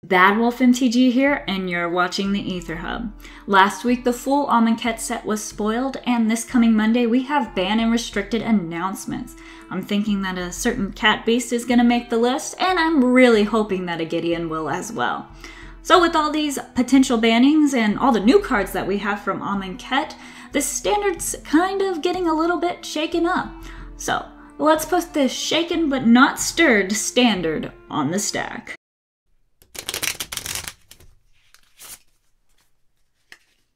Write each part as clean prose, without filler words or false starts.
BadWolfMTG here, and you're watching the Aether Hub. Last week, the full Amonkhet set was spoiled, and this coming Monday, we have ban and restricted announcements. I'm thinking that a certain cat beast is going to make the list, and I'm really hoping that a Gideon will as well. So with all these potential bannings and all the new cards that we have from Amonkhet, the standard's kind of getting a little bit shaken up. So let's put this shaken but not stirred standard on the stack.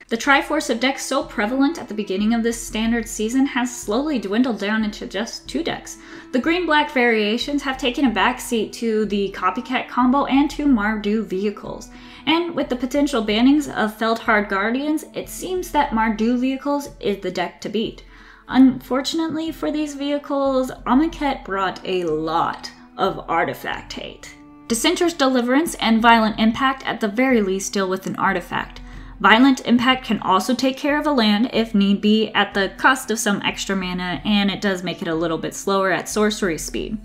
The Triforce of decks so prevalent at the beginning of this standard season has slowly dwindled down into just 2 decks. The green-black variations have taken a backseat to the Copycat combo and to Mardu Vehicles. And with the potential bannings of Feldhard Guardians, it seems that Mardu Vehicles is the deck to beat. Unfortunately for these vehicles, Amonkhet brought a lot of artifact hate. Dissenter's Deliverance and Violent Impact at the very least deal with an artifact. Violent Impact can also take care of a land if need be at the cost of some extra mana, and it does make it a little bit slower at sorcery speed.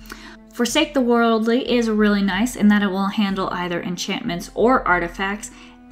Forsake the Worldly is really nice in that it will handle either enchantments or artifacts,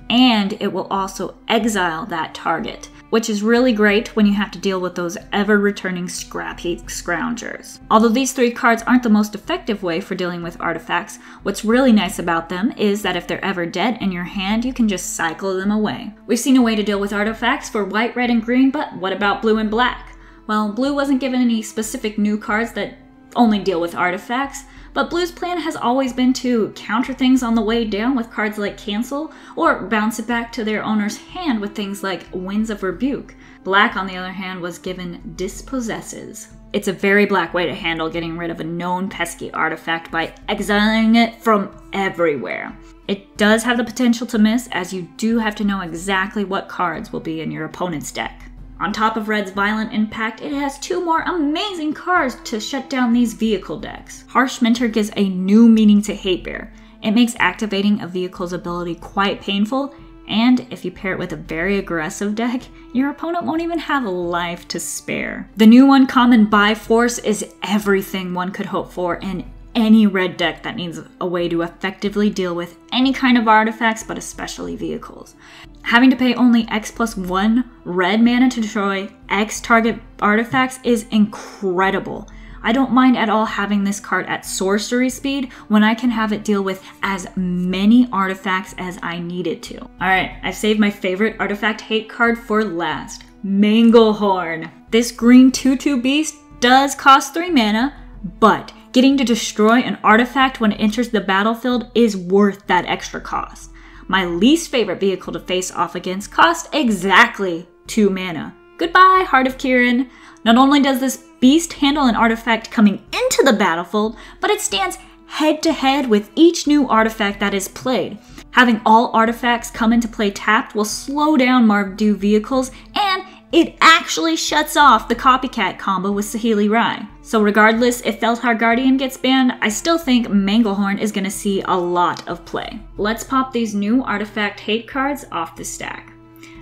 and it will also exile that target, which is really great when you have to deal with those ever-returning scrap heap scroungers. Although these 3 cards aren't the most effective way for dealing with artifacts, what's really nice about them is that if they're ever dead in your hand, you can just cycle them away. We've seen a way to deal with artifacts for white, red, and green, but what about blue and black? Well, blue wasn't given any specific new cards that only deal with artifacts, but blue's plan has always been to counter things on the way down with cards like Cancel, or bounce it back to their owner's hand with things like Winds of Rebuke. Black, on the other hand, was given Dispossesses. It's a very black way to handle getting rid of a known pesky artifact by exiling it from everywhere. It does have the potential to miss, as you do have to know exactly what cards will be in your opponent's deck. On top of Red's Violent Impact, it has 2 more amazing cards to shut down these vehicle decks. Harsh Mentor gives a new meaning to Hate Bear. It makes activating a vehicle's ability quite painful, and if you pair it with a very aggressive deck, your opponent won't even have a life to spare. The new uncommon By Force is everything one could hope for in any red deck that needs a way to effectively deal with any kind of artifacts, but especially vehicles. Having to pay only X+1 red mana to destroy X target artifacts is incredible. I don't mind at all having this card at sorcery speed when I can have it deal with as many artifacts as I need it to. Alright, I've saved my favorite artifact hate card for last, Manglehorn. This green 2/2 beast does cost 3 mana, but getting to destroy an artifact when it enters the battlefield is worth that extra cost. My least favorite vehicle to face off against cost exactly 2 mana. Goodbye, Heart of Kiran. Not only does this beast handle an artifact coming into the battlefield, but it stands head-to-head with each new artifact that is played. Having all artifacts come into play tapped will slow down Mardu Vehicles, and it actually shuts off the Copycat combo with Saheeli Rai. So regardless if Feldhard Guardian gets banned, I still think Manglehorn is going to see a lot of play. Let's pop these new artifact hate cards off the stack.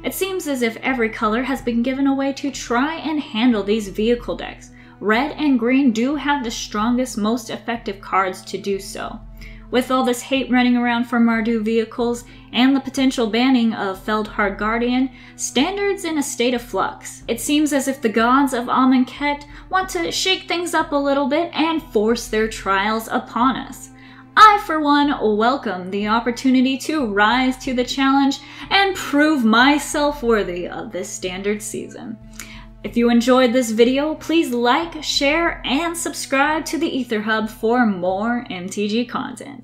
It seems as if every color has been given a way to try and handle these vehicle decks. Red and green do have the strongest, most effective cards to do so. With all this hate running around for Mardu Vehicles and the potential banning of Feldhard Guardian, Standard's in a state of flux. It seems as if the gods of Amonkhet want to shake things up a little bit and force their trials upon us. I, for one, welcome the opportunity to rise to the challenge and prove myself worthy of this Standard season. If you enjoyed this video, please like, share, and subscribe to the Aether Hub for more MTG content.